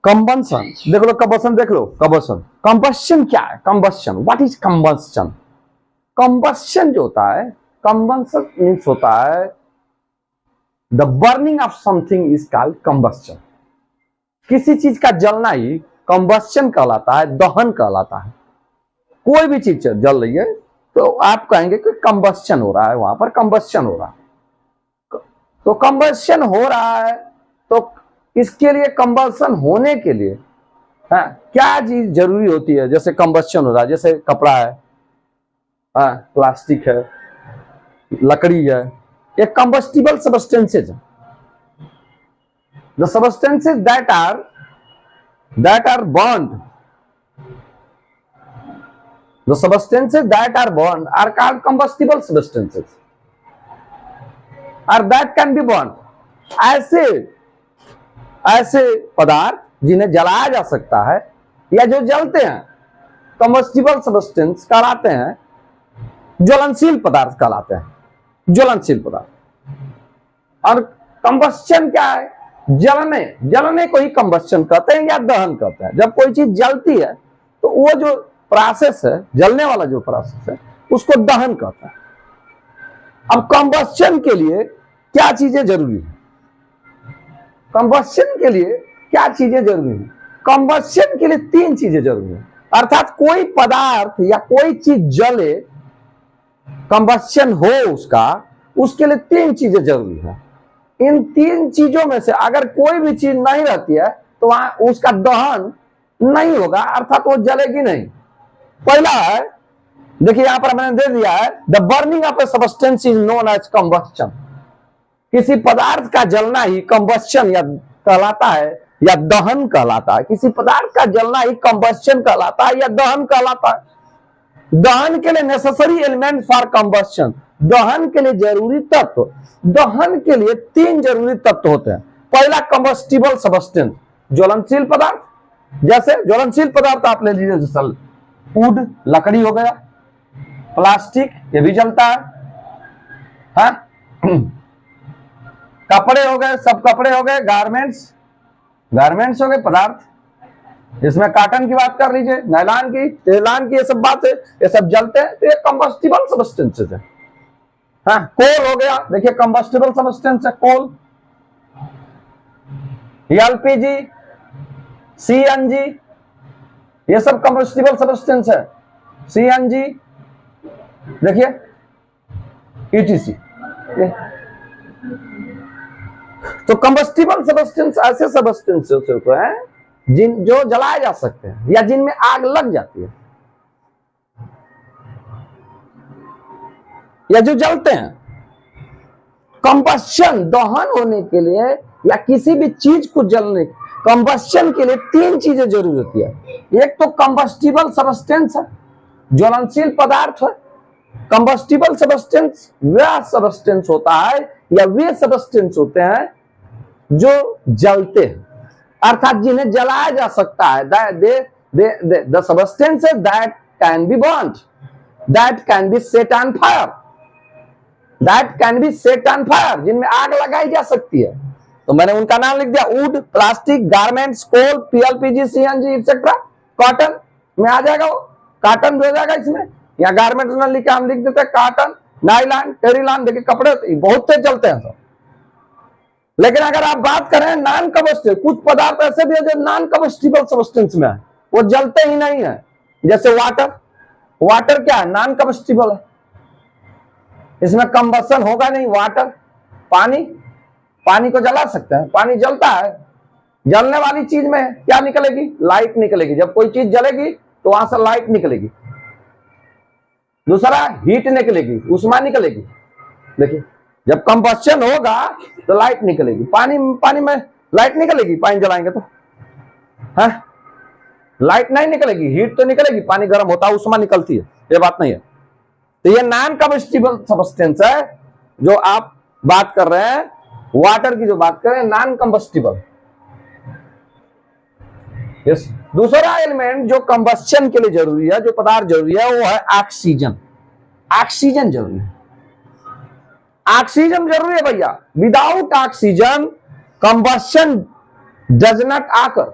Combustion देख लो, combustion देख लो, combustion combustion क्या है? Combustion, what is combustion? Combustion जो होता है, कंबंशन मीन्स होता है the burning of something is called combustion. किसी चीज का जलना ही कंबस्शन कहलाता है, दहन कहलाता है। कोई भी चीज जल रही है तो आप कहेंगे कि कंबस्शन हो रहा है, वहां पर कंबस्शन हो रहा है। तो कंबस्शन हो रहा है तो इसके लिए, कंबस्शन होने के लिए क्या चीज जरूरी होती है? जैसे कंबस्शन हो रहा है, जैसे कपड़ा है, प्लास्टिक है, लकड़ी है, ये कंबस्टिबल सब्सटेंसेज है। The substances that are burned, the substances that are burned are called combustible substances, or that can be burned। ऐसे पदार्थ जिन्हें जलाया जा सकता है या जो जलते हैं, कंबस्टिबल सब्सटेंस कहलाते हैं, ज्वलनशील पदार्थ कहलाते हैं, ज्वलनशील पदार्थ। और कंबस्शन क्या है? जलने को ही कंबस्शन कहते हैं या दहन कहते हैं। जब कोई चीज जलती है तो वो जो प्रोसेस है, जलने वाला जो प्रोसेस है, उसको दहन कहता है। अब कंबस्शन के लिए क्या चीजें जरूरी है? कंबस्शन के लिए क्या चीजें जरूरी है? कंबस्शन के लिए 3 चीजें जरूरी है। अर्थात कोई पदार्थ या कोई चीज जले, कंबस्शन हो उसका, उसके लिए 3 चीजें जरूरी है। इन 3 चीजों में से अगर कोई भी चीज नहीं रहती है तो वहां उसका दहन नहीं होगा, अर्थात वो जलेगी नहीं। पहला है, देखिए यहां पर मैंने दे दिया है, the burning of a substance is known as combustion. किसी पदार्थ का जलना ही कंबस्शन या कहलाता है या दहन कहलाता है। किसी पदार्थ का जलना ही कंबस्शन कहलाता है या दहन कहलाता है। दहन के लिए नेसेसरी एलिमेंट फॉर कंबस्शन, दहन के लिए जरूरी तत्व, दहन के लिए 3 जरूरी तत्व होते हैं। पहला कंबस्टिबल सब्सटेंस, ज्वलनशील पदार्थ। जैसे ज्वलनशील पदार्थ आप ले लीजिए, जैसे वुड, लकड़ी हो गया, प्लास्टिक, ये भी जलता है, कपड़े हो गए, सब कपड़े हो गए, गारमेंट्स हो गए, पदार्थ। इसमें कॉटन की बात कर लीजिए, नायलॉन की, ये सब बात है, ये सब जलते हैं, तो ये कंबस्टिबल सब्सटेंसेस है। कोल हो गया, देखिए कंबस्टिबल सब्सटेंस है कोल। एलपीजी, सीएनजी, ये सब कंबस्टिबल सब्सटेंस है। सीएनजी देखिए, ईटीसी। तो कंबस्टिबल सब्सटेंस ऐसे सब्सटेंस होते हैं जो जलाए जा सकते हैं या जिनमें आग लग जाती है या जो जलते हैं। कंबस्शन, दहन होने के लिए या किसी भी चीज को जलने, कंबस्शन के लिए 3 चीजें जरूरी होती है। एक तो कंबस्टिबल सब्सटेंस है, ज्वलनशील पदार्थ है। कंबस्टिबल सब्सटेंस वह सब्सटेंस होता है या वे सब्सटेंस होते हैं जो जलते हैं, अर्थात जिन्हें जलाया जा सकता है। The substances that can be burned, that can be set on fire, that can be set on fire, जिनमें आग लगाई जा सकती है। तो मैंने उनका नाम लिख दिया, wood, plastic, garments, coal, PLPG, CNG etcetera. Cotton में आ जाएगा, वो कॉटन हो जाएगा इसमें, या गारमेंट्स में लिखा हम लिख देते हैं कॉटन, नायलॉन, टेरिलॉन। देखिए कपड़े बहुत से चलते हैं सब। लेकिन अगर आप बात करें नॉन कंबस्टिबल, कुछ पदार्थ ऐसे भी है जो नॉन कंबस्टिबल सब्सटेंस में है, वो जलते ही नहीं है। जैसे वाटर क्या है? नॉन कंबस्टिबल है, इसमें कंबस्शन होगा नहीं। वाटर, पानी को जला सकते हैं, पानी जलता है। जलने वाली चीज में क्या निकलेगी? लाइट निकलेगी। जब कोई चीज जलेगी तो वहां से लाइट निकलेगी। दूसरा, हीट निकलेगी, ऊष्मा निकलेगी। देखिए जब कंबस्शन होगा तो लाइट निकलेगी। पानी में लाइट निकलेगी, पानी जलाएंगे तो लाइट नहीं निकलेगी, हीट तो निकलेगी। पानी गर्म होता है, ऊष्मा निकलती है, ये बात नहीं है। तो ये नॉन कंबस्टिबल सब्सटेंस है जो आप बात कर रहे हैं। वाटर की जो बात कर रहे हैं, नॉन कंबस्टिबल। यस। दूसरा एलिमेंट जो कंबस्शन के लिए जरूरी है, जो पदार्थ जरूरी है, वो है ऑक्सीजन। ऑक्सीजन जरूरी है, ऑक्सीजन जरूरी है भैया। Without oxygen combustion does not आकर।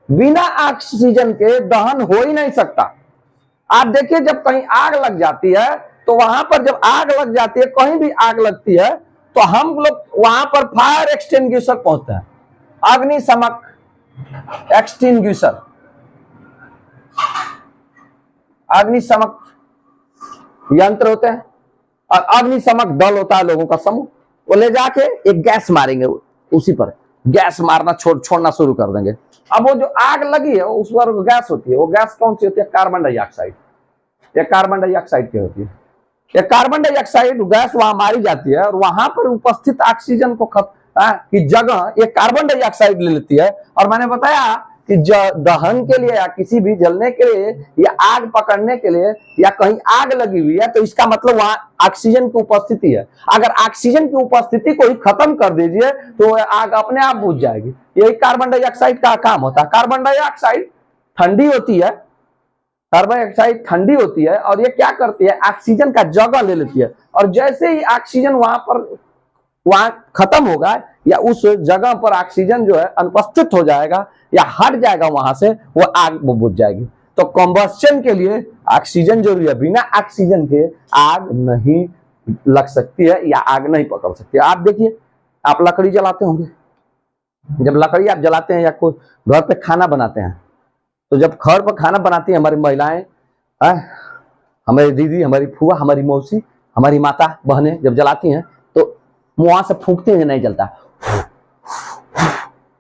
बिना ऑक्सीजन के दहन हो ही नहीं सकता। आप देखिए जब कहीं आग लग जाती है तो वहां पर जब आग लग जाती है, कहीं भी आग लगती है तो हम लोग वहां पर फायर एक्सटिंग्विशर पहुंचते हैं, अग्निशमक एक्सटिंग्विशर, अग्निशमक यंत्र होते हैं और अग्निशमक दल होता है लोगों का समूह, वो ले जाके एक गैस मारेंगे, उसी पर गैस मारना छोड़ना शुरू कर देंगे। अब वो जो आग लगी है उस पर गैस होती है, वो गैस कौन सी होती है? Carbon dioxide. ये कार्बन डाइऑक्साइड की होती है। ये कार्बन डाइऑक्साइड गैस वहां मारी जाती है और वहां पर उपस्थित ऑक्सीजन को की जगह ये कार्बन डाइऑक्साइड ले लेती है। और मैंने बताया कि दहन के लिए या किसी भी जलने के लिए या आग पकड़ने के लिए या कहीं आग लगी हुई है तो इसका मतलब वहां ऑक्सीजन की उपस्थिति है। अगर ऑक्सीजन की उपस्थिति को ही खत्म कर दीजिए तो आग अपने आप बुझ जाएगी। यही कार्बन डाइऑक्साइड का काम होता है। कार्बन डाइऑक्साइड ठंडी होती है, कार्बन डाइऑक्साइड ठंडी होती है और ये क्या करती है? ऑक्सीजन का जगह ले लेती है और जैसे ही ऑक्सीजन वहां खत्म होगा या उस जगह पर ऑक्सीजन जो है अनुपस्थित हो जाएगा या हट जाएगा वहां से, वो आग बुझ जाएगी। तो कंबस्शन के लिए ऑक्सीजन जरूरी है, बिना ऑक्सीजन के आग नहीं लग सकती है या आग नहीं पकड़ सकती है। आप देखिए, आप लकड़ी जलाते होंगे, जब लकड़ी आप जलाते हैं या कोई घर पे खाना बनाते हैं तो जब घर पर खाना बनाती है हमारी महिलाएं, हमारी दीदी, हमारी फुआ, हमारी मौसी, हमारी माता बहनें जब जलाती हैं तो मुंह से फूंकते हैं, नहीं जलता।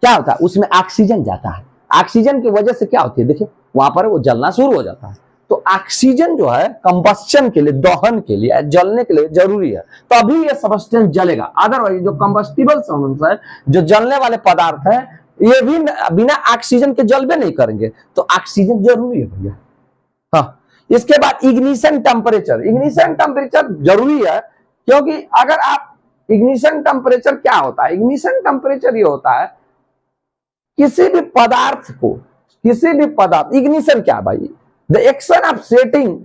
क्या होता है? उसमें ऑक्सीजन जाता है। ऑक्सीजन की वजह से क्या होती है? देखिए वहां पर वो जलना शुरू हो जाता है। तो ऑक्सीजन जो है कंबस्शन के लिए, दहन के लिए, जलने के लिए जरूरी है, तभी ये सब्सटेंस जलेगा। अदरवाइज जो कंबस्टिबल सब्सटेंस है, जो जलने वाले पदार्थ है, ये भी बिना ऑक्सीजन के जलबे नहीं करेंगे। तो ऑक्सीजन जरूरी है भैया। हाँ, इसके बाद इग्निशन टेम्परेचर। इग्निशन टेम्परेचर जरूरी है क्योंकि अगर आप इग्निशन टेम्परेचर क्या होता है? इग्निशन टेम्परेचर ये होता है किसी भी पदार्थ को, किसी भी पदार्थ, इग्निशन क्या भाई? The action of setting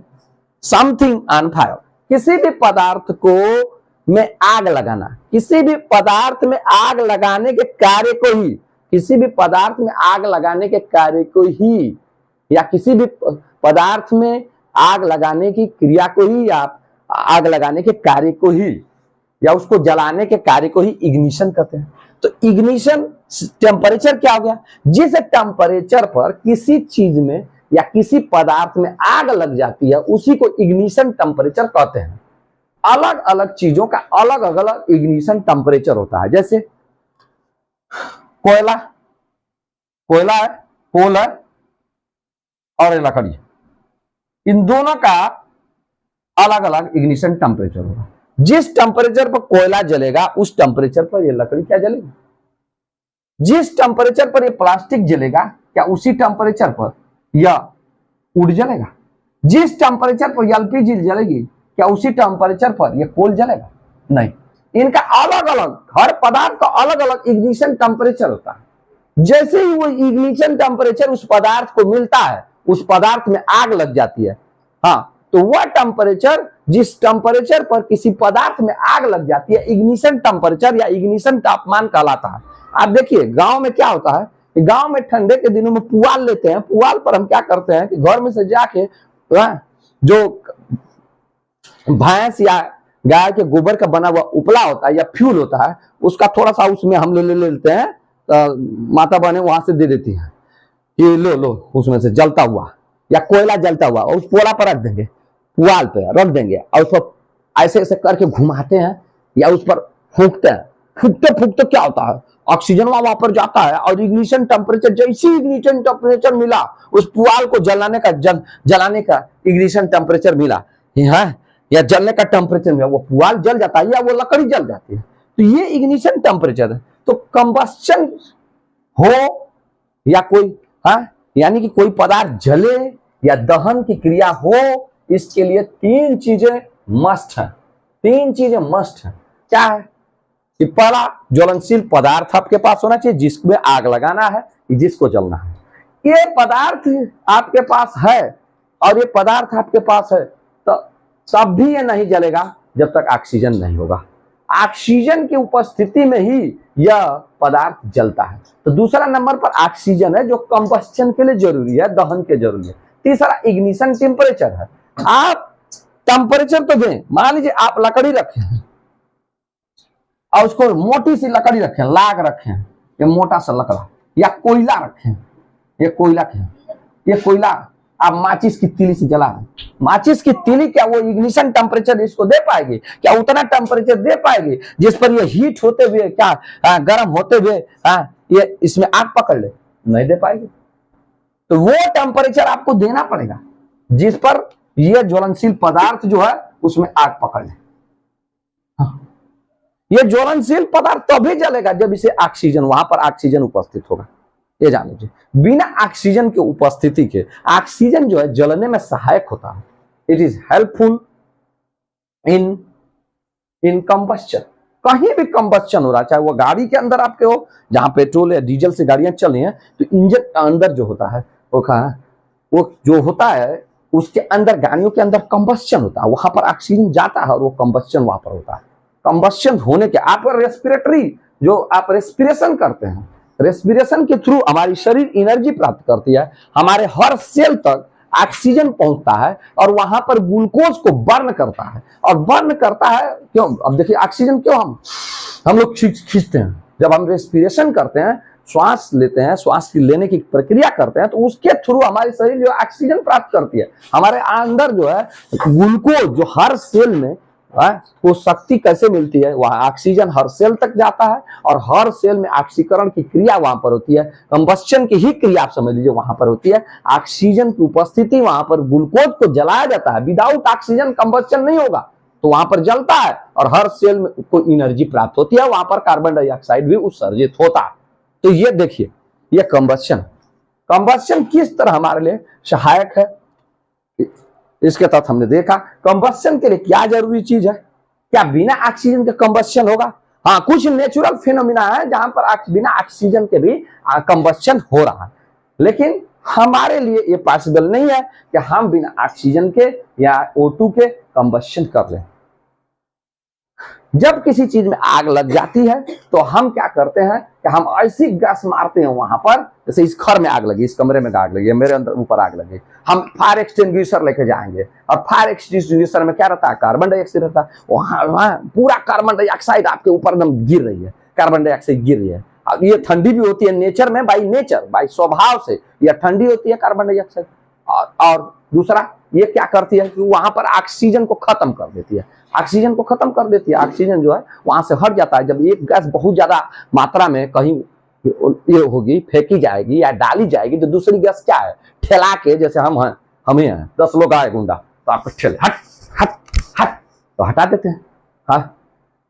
something on fire. किसी भी पदार्थ को में आग लगाना, किसी भी पदार्थ में आग लगाने के कार्य को ही, किसी भी पदार्थ में आग लगाने के कार्य को ही, या किसी भी पदार्थ में आग लगाने की क्रिया को ही, या आग लगाने के कार्य को ही, या उसको जलाने के कार्य को ही इग्निशन कहते हैं। तो इग्निशन टेम्परेचर क्या हो गया? जिस टेम्परेचर पर किसी चीज में या किसी पदार्थ में आग लग जाती है उसी को इग्निशन टेम्परेचर कहते हैं। अलग अलग चीजों का अलग अलग इग्निशन टेम्परेचर होता है। जैसे कोयला, कोयला है, कोल है और लकड़ी, इन दोनों का अलग अलग इग्निशन टेम्परेचर होगा। जिस टेम्परेचर पर कोयला जलेगा उस टेम्परेचर पर ये लकड़ी क्या जलेगी। जिस टेम्परेचर पर ये प्लास्टिक जलेगा क्या उसी टेम्परेचर पर यह वुड जलेगा? जिस टेम्परेचर पर एलपीजी जलेगी क्या उसी टेम्परेचर पर यह कोल जलेगा? नहीं, इनका अलग अलग, हर पदार्थ का अलग अलग इग्निशन टेम्परेचर होता है। जैसे ही वो इग्निशन टेम्परेचर उस पदार्थ को मिलता है, उस पदार्थ में आग लग जाती है। हाँ, तो वह टेम्परेचर, जिस टेम्परेचर पर किसी पदार्थ में आग लग जाती है, इग्निशन टेम्परेचर या इग्निशन तापमान कहलाता है। आप देखिए गांव में क्या होता है कि गांव में ठंडे के दिनों में पुआल लेते हैं। पुआल पर हम क्या करते हैं कि घर में से जाके जो भैंस या गाय के गोबर का बना हुआ उपला होता है या फ्यूल होता है, उसका थोड़ा सा उसमें हम ले लेते हैं, माता बहने वहां से दे देती है कि लो लो, उसमें से जलता हुआ या कोयला जलता हुआ उस पोला पर रख देंगे, पुआल पे रख देंगे और उसको ऐसे ऐसे करके घुमाते हैं या उस पर फूंकते हैं। फूंकते फूंकते क्या होता है, ऑक्सीजन वहां पर जाता है और इग्निशन टेम्परेचर, जैसे इग्निशन टेम्परेचर मिला, उस पुआल को जलाने का इग्निशन टेम्परेचर मिला या जलने का टेम्परेचर मिला, वो पुआल जल जाता है या वो लकड़ी जल जाती है। तो ये इग्निशन टेम्परेचर है। तो कंबस्शन हो या कोई यानी कि कोई पदार्थ जले या दहन की क्रिया हो, इसके लिए तीन चीजें मस्ट है। तीन चीजें मस्ट है। क्या है कि पहला, ज्वलनशील पदार्थ आपके पास होना चाहिए जिसमें आग लगाना है, जिसको जलना है। ये पदार्थ आपके पास है और ये पदार्थ आपके पास है तो तब भी ये नहीं जलेगा जब तक ऑक्सीजन नहीं होगा। ऑक्सीजन की उपस्थिति में ही यह पदार्थ जलता है। तो दूसरा नंबर पर ऑक्सीजन है जो कंबस्शन के लिए जरूरी है, दहन के जरूरी है। तीसरा इग्निशन टेम्परेचर है। आप टेम्परेचर तो दें, मान लीजिए आप लकड़ी रखे हैं और उसको मोटी सी लकड़ी रखें, लाग रखें, ये मोटा सा लकड़ा, या कोयला रखें, ये कोयला है, ये कोयला आप माचिस की तीली से जला रहे, माचिस की तीली क्या वो इग्निशन टेम्परेचर इसको दे पाएगी? क्या उतना टेम्परेचर दे पाएगी जिस पर ये हीट होते हुए क्या गर्म होते हुए ये इसमें आग पकड़ ले? नहीं दे पाएगी। तो वो टेम्परेचर आपको देना पड़ेगा जिस पर ये ज्वलनशील पदार्थ जो है उसमें आग पकड़ ले। ये ज्वलनशील पदार्थ तभी जलेगा जब इसे ऑक्सीजन, वहां पर ऑक्सीजन उपस्थित होगा। ये जान लीजिए, बिना ऑक्सीजन के उपस्थिति के ऑक्सीजन जो है जलने में सहायक होता है। It is helpful in combustion. कहीं भी कंबस्चन हो रहा है, चाहे वो गाड़ी के अंदर आपके हो, जहां पेट्रोल या डीजल से गाड़ियां चल रही हैं, तो इंजन के अंदर जो होता है वो जो होता है उसके अंदर, गाड़ियों के अंदर कंबस्चन होता है, वहां पर ऑक्सीजन जाता है और वो कंबस्चन वहां पर होता है। कंबस्चन होने के आप रेस्पिरेटरी, जो आप रेस्पिरेशन करते हैं, रेस्पिरेशन के थ्रू हमारी शरीर एनर्जी प्राप्त करती है, हमारे हर सेल तक ऑक्सीजन पहुंचता है और वहां पर ग्लूकोज को बर्न करता है। और बर्न करता है क्यों? अब देखिए ऑक्सीजन क्यों हम लोग खींचते हैं, जब हम रेस्पिरेशन करते हैं, श्वास लेते हैं, श्वास की लेने की प्रक्रिया करते हैं, तो उसके थ्रू हमारी शरीर जो ऑक्सीजन प्राप्त करती है। हमारे अंदर जो है ग्लूकोज जो हर सेल में वो शक्ति कैसे मिलती है, वह ऑक्सीजन हर सेल तक जाता है और हर सेल में ऑक्सीकरण की क्रिया वहां पर होती है। कंबस्चन की ही क्रिया आप समझ लीजिए वहां पर होती है। ऑक्सीजन की उपस्थिति, वहां पर ग्लूकोज को जलाया जाता है। विदाउट ऑक्सीजन कंबस्चन नहीं होगा, तो वहां पर जलता है और हर सेल में को एनर्जी प्राप्त होती है, वहां पर कार्बन डाइऑक्साइड भी उत्सर्जित होता है। तो ये देखिए, ये कंबस्चन किस तरह हमारे लिए सहायक है, इसके तहत हमने देखा। कंबस्चन के लिए क्या जरूरी चीज है? क्या बिना ऑक्सीजन के कंबस्चन होगा? हाँ, कुछ नेचुरल फिनोमिना है जहां पर बिना ऑक्सीजन के भी कंबस्चन हो रहा है, लेकिन हमारे लिए ये पॉसिबल नहीं है कि हम बिना ऑक्सीजन के या O2 के कंबस्चन कर लें। जब किसी चीज में आग लग जाती है तो हम क्या करते हैं कि हम ऐसी गैस मारते हैं वहां पर, जैसे इस घर में आग लगी, इस कमरे में आग लगी, मेरे अंदर ऊपर आग लगी, हम फायर एक्सटिंग्विशर लेके जाएंगे और फायर एक्सटिंग्विशर में क्या रहता है? कार्बन डाइऑक्साइड रहता है। वहां पूरा कार्बन डाइऑक्साइड आपके ऊपर एकदम गिर रही है, कार्बन डाइऑक्साइड गिर रही है। अब ये ठंडी भी होती है नेचर में, बाई स्वभाव से यह ठंडी होती है कार्बन डाइऑक्साइड। और दूसरा ये क्या करती है कि वहां पर ऑक्सीजन को खत्म कर देती है, ऑक्सीजन को खत्म कर देती है। ऑक्सीजन जो है वहां से हट जाता है। जब एक गैस बहुत ज्यादा मात्रा में कहीं ये होगी, फेंकी जाएगी या डाली जाएगी, तो दूसरी गैस क्या है? ठेला के, जैसे हम हैं, हम ही हैं, 10 लोग आए गुंडा, तो आपको ठेले हट हट हट तो हटा देते हैं। हाँ,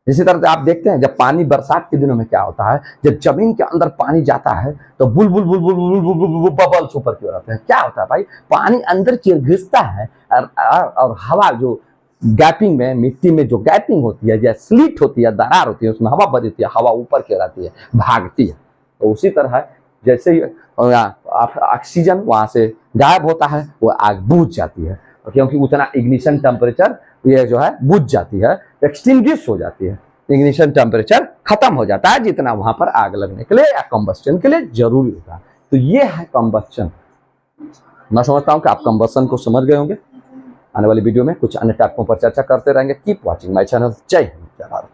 इसी तरह से आप देखते हैं जब पानी बरसात के दिनों में क्या होता है, जब जमीन के अंदर पानी जाता है तो bull bull bull bull bull bull bull bubbles ऊपर की ओर आते हैं। क्या होता है भाई? पानी अंदर की ओर घिसता है और हवा जो गैपिंग में, मिट्टी में जो गैपिंग होती है, या स्लिट होती है, दरार होती है, उसमें हवा भरती है, हवा ऊपर की ओर आती है, भागती है। तो उसी तरह जैसे ही ऑक्सीजन वहां से गायब होता है, वो आग बुझ जाती है, क्योंकि उतना इग्निशन टेम्परेचर ये जो है बुझ जाती है, एक्सटिंग्विश हो जाती है, इग्निशन टेम्परेचर खत्म हो जाता है जितना वहां पर आग लगने के लिए या कंबस्चन के लिए जरूरी होता है। तो ये है कंबस्चन। मैं समझता हूं कि आप कंबस्चन को समझ गए होंगे। आने वाली वीडियो में कुछ अन्य टॉपिकों पर चर्चा करते रहेंगे। Keep watching my channel. जय हिंद, जय भारत।